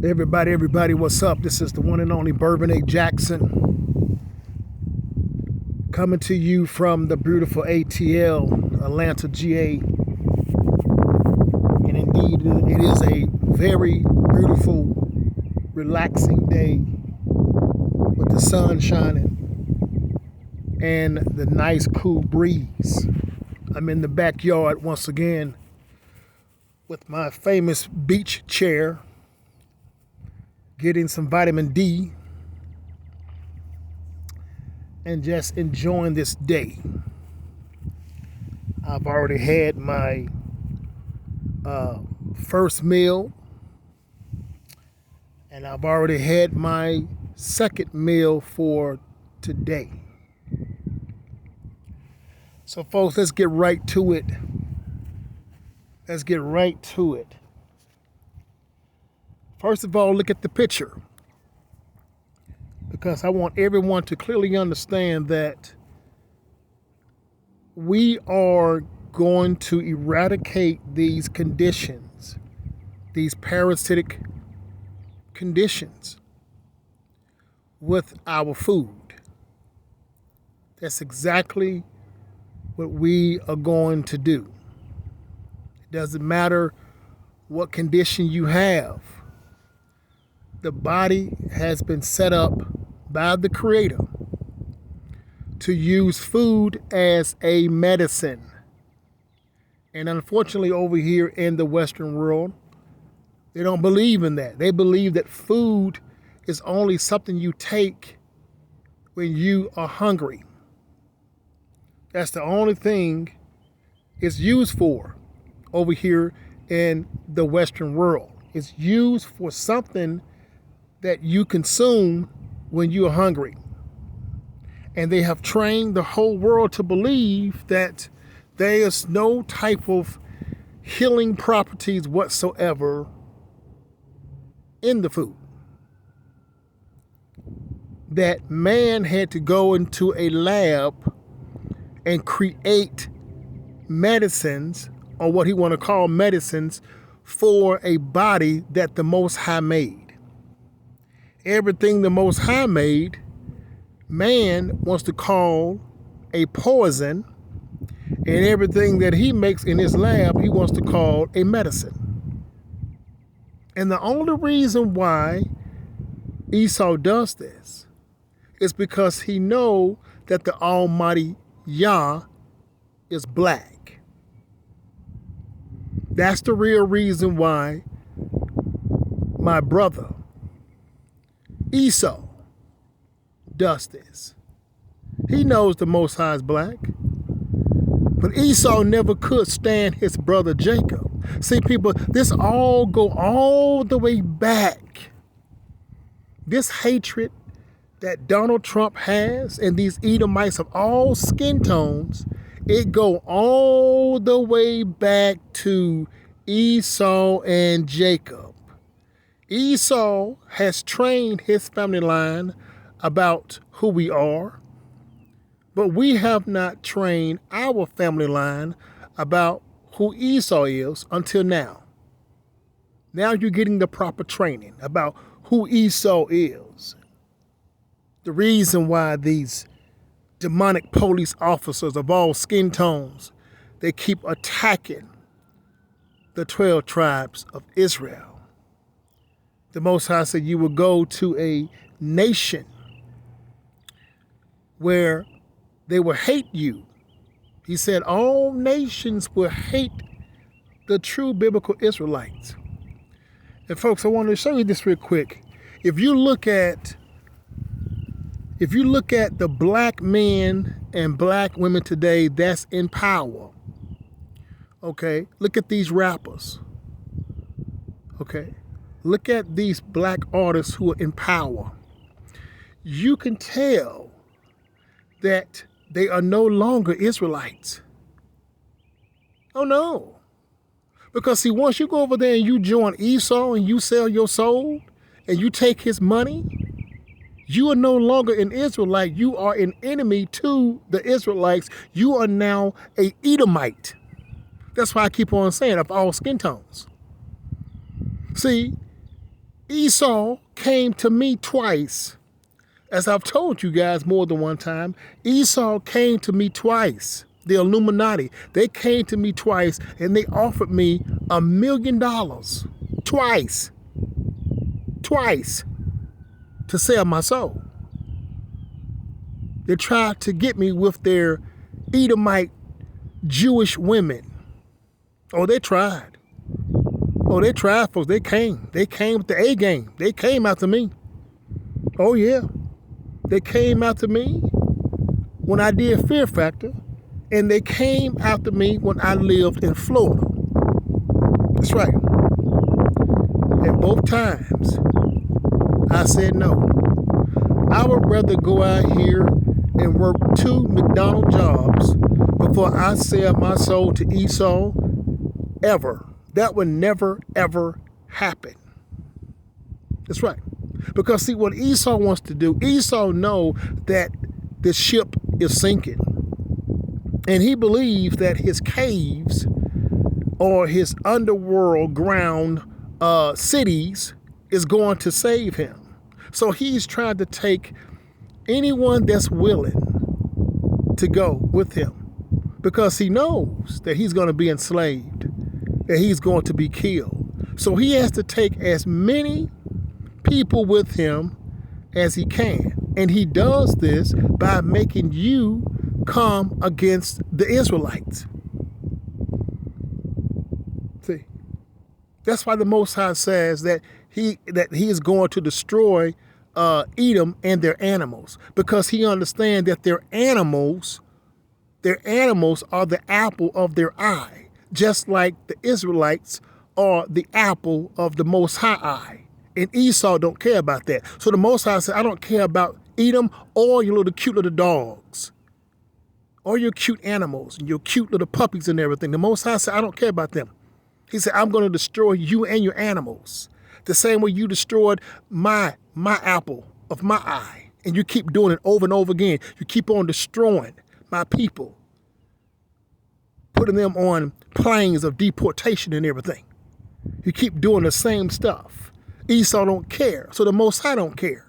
Everybody, what's up? This is the one and only Bervin Jackson coming to you from the beautiful ATL, Atlanta, GA. And indeed, it is a very beautiful, relaxing day with the sun shining and the nice, cool breeze. I'm in the backyard once again with my famous beach chair, getting some vitamin D and just enjoying this day. I've already had my first meal, and I've already had my second meal for today. So folks, let's get right to it. First of all, look at the picture, because I want everyone to clearly understand that we are going to eradicate these conditions, these parasitic conditions, with our food. That's exactly what we are going to do. It doesn't matter what condition you have. The body has been set up by the Creator to use food as a medicine. And unfortunately, over here in the Western world, they don't believe in that. They believe that food is only something you take when you are hungry. That's the only thing it's used for over here in the Western world. It's used for something that you consume when you are hungry. And they have trained the whole world to believe that there is no type of healing properties whatsoever in the food. That man had to go into a lab and create medicines, or what he want to call medicines, for a body that the Most High made. Everything the Most High made, man wants to call a poison, and everything that he makes in his lab, he wants to call a medicine. And the only reason why Esau does this is because he knows that the Almighty Yah is black. That's the real reason why my brother Esau does this. He knows the Most High is black, but Esau never could stand his brother Jacob. See, people, this all go all the way back. This hatred that Donald Trump has and these Edomites of all skin tones, it go all the way back to Esau and Jacob. Esau has trained his family line about who we are, but we have not trained our family line about who Esau is until now. Now you're getting the proper training about who Esau is. The reason why these demonic police officers of all skin tones, they keep attacking the 12 tribes of Israel. The Most High said you will go to a nation where they will hate you. He said all nations will hate the true biblical Israelites. And folks, I want to show you this real quick. If you look at the black men and black women today that's in power, okay, look at these rappers, okay, look at these black artists who are in power. You can tell that they are no longer Israelites. Oh no. Because see, once you go over there and you join Esau and you sell your soul and you take his money, you are no longer an Israelite. You are an enemy to the Israelites. You are now a Edomite. That's why I keep on saying of all skin tones. See, Esau came to me twice. As I've told you guys more than one time, Esau came to me twice. The Illuminati, they came to me twice and they offered me $1 million. Twice. Twice. To sell my soul. They tried to get me with their Edomite Jewish women. Oh, they tried. Oh, they tried, folks. They came. They came with the A game. They came after me. Oh, yeah. They came after me when I did Fear Factor, and they came after me when I lived in Florida. That's right. And both times, I said no. I would rather go out here and work 2 McDonald's jobs before I sell my soul to Esau ever. That would never, ever happen. That's right. Because see, what Esau wants to do, Esau know that the ship is sinking. And he believes that his caves or his underworld ground cities is going to save him. So he's trying to take anyone that's willing to go with him because he knows that he's going to be enslaved, that he's going to be killed. So he has to take as many people with him as he can. And he does this by making you come against the Israelites. See, that's why the Most High says that he is going to destroy Edom and their animals, because he understands that their animals are the apple of their eye, just like the Israelites are the apple of the Most High eye. And Esau don't care about that. So the Most High said, I don't care about Edom or your little cute little dogs or your cute animals and your cute little puppies and everything. The Most High said, I don't care about them. He said, I'm going to destroy you and your animals the same way you destroyed my apple of my eye. And you keep doing it over and over again. You keep on destroying my people, putting them on planes of deportation and everything. You keep doing the same stuff. Esau don't care, so the Most High don't care.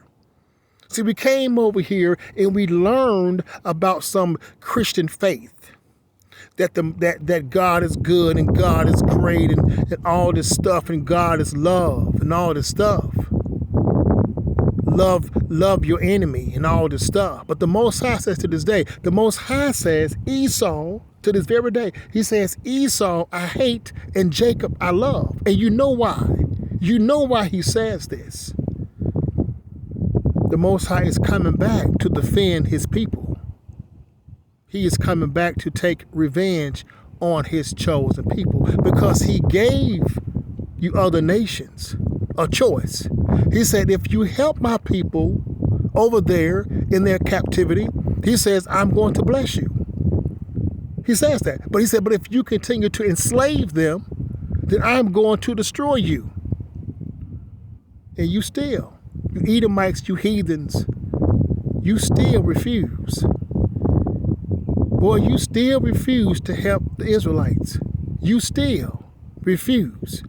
See, we came over here and we learned about some Christian faith, that God is good and God is great and all this stuff, and God is love and all this stuff. Love your enemy and all this stuff. But the Most High says to this day, the Most High says Esau, to this very day, he says Esau I hate and Jacob I love. And you know why? You know why he says this. The Most High is coming back to defend his people. He is coming back to take revenge on his chosen people, because he gave you other nations a choice. He said, if you help my people over there in their captivity, he says, I'm going to bless you. He says that. But he said, but if you continue to enslave them, then I'm going to destroy you. And you Edomites, you heathens, you still refuse. Boy, you still refuse to help the Israelites. You still refuse.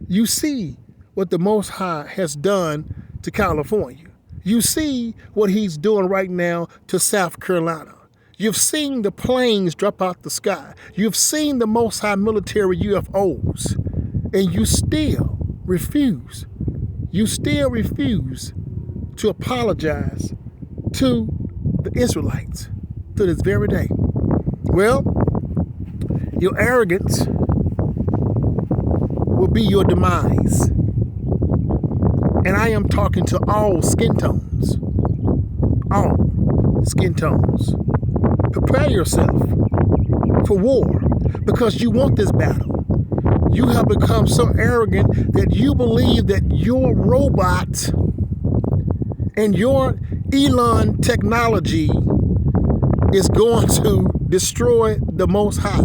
You see what the Most High has done to California. You see what he's doing right now to South Carolina. You've seen the planes drop out the sky. You've seen the Most High military UFOs. And you still refuse. You still refuse to apologize to the Israelites to this very day. Well, your arrogance will be your demise. And I am talking to all skin tones. All skin tones. Prepare yourself for war, because you want this battle. You have become so arrogant that you believe that your robot and your Elon technology is going to destroy the Most High.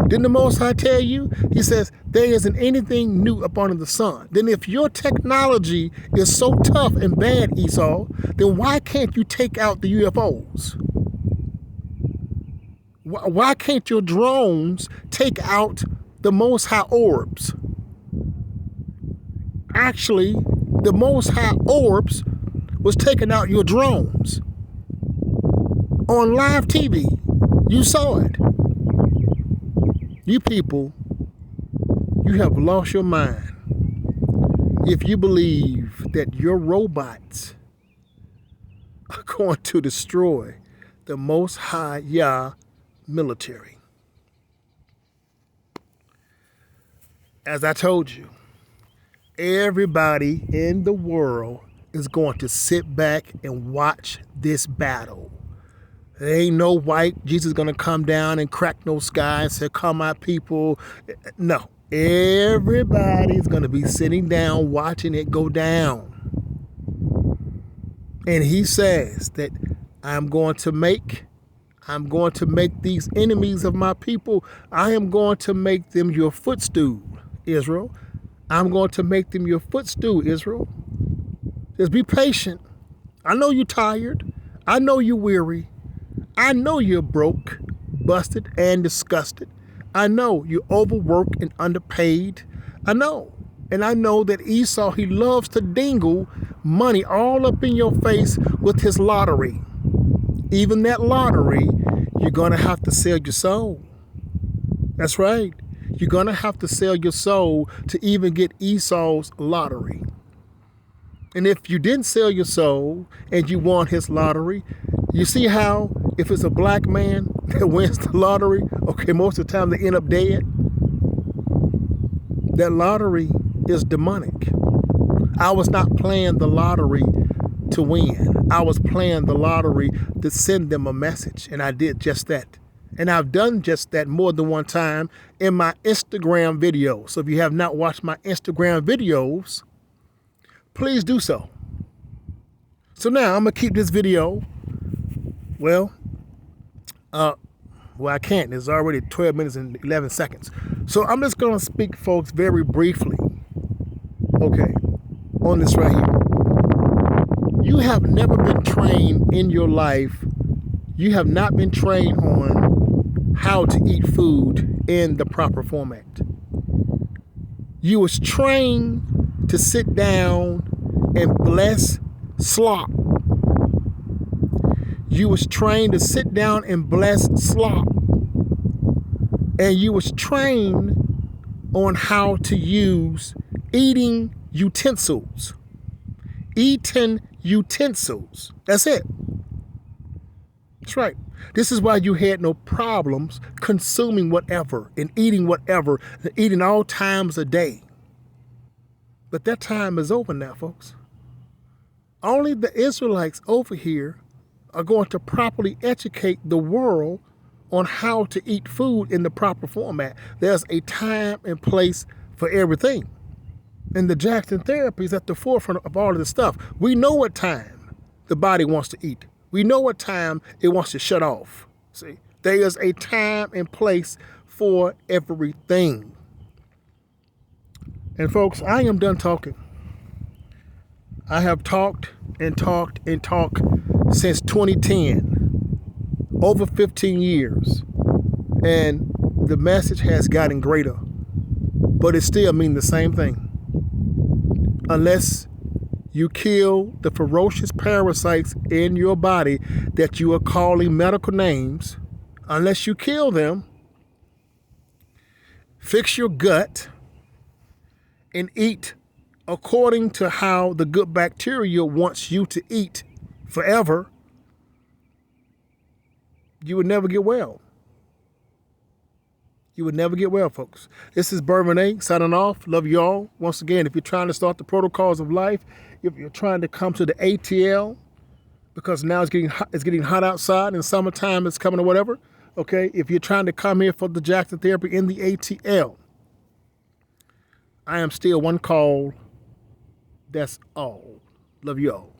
Didn't the Most High tell you? He says, there isn't anything new up under the sun. Then if your technology is so tough and bad, Esau, then why can't you take out the UFOs? Why can't your drones take out the Most High orbs? Actually, The Most High orbs was taking out your drones. On live TV, you saw it. You people, you have lost your mind if you believe that your robots are going to destroy the Most High Yah military. As I told you, everybody in the world is going to sit back and watch this battle. There ain't no white Jesus gonna come down and crack no sky and say, "Come, my people." No, everybody's gonna be sitting down watching it go down. And he says that I'm going to make these enemies of my people, I am going to make them your footstool, Israel. I'm going to make them your footstool, Israel. Just be patient. I know you're tired. I know you're weary. I know you're broke, busted, and disgusted. I know you're overworked and underpaid. I know. And I know that Esau, he loves to dingle money all up in your face with his lottery. Even that lottery, you're going to have to sell your soul. That's right. You're going to have to sell your soul to even get Esau's lottery. And if you didn't sell your soul and you won his lottery, you see how if it's a black man that wins the lottery, okay, most of the time they end up dead. That lottery is demonic. I was not playing the lottery to win. I was playing the lottery to send them a message, and I did just that. And I've done just that more than one time in my Instagram videos. So if you have not watched my Instagram videos, please do so. So now I'm going to keep this video. Well, I can't. It's already 12 minutes and 11 seconds. So I'm just going to speak, folks, very briefly, okay, on this right here. You have never been trained in your life. You have not been trained on how to eat food in the proper format. You was trained to sit down and bless slop. You was trained to sit down and bless slop. And you was trained on how to use eating utensils. Eating utensils. That's it. That's right. This is why you had no problems consuming whatever and eating whatever, and eating all times a day. But that time is over now, folks. Only the Israelites over here are going to properly educate the world on how to eat food in the proper format. There's a time and place for everything. And the Jackson therapy is at the forefront of all of this stuff. We know what time the body wants to eat. We know what time it wants to shut off. See, there is a time and place for everything. And folks, I am done talking. I have talked and talked and talked since 2010, over 15 years. And the message has gotten greater, but it still means the same thing. Unless you kill the ferocious parasites in your body that you are calling medical names, unless you kill them, fix your gut, and eat according to how the good bacteria wants you to eat forever, you would never get well. You would never get well, folks. This is Bervin signing off. Love you all. Once again, if you're trying to start the protocols of life, if you're trying to come to the ATL, because now it's getting hot outside and summertime is coming or whatever, okay? If you're trying to come here for the Jackson therapy in the ATL, I am still one call. That's all. Love you all.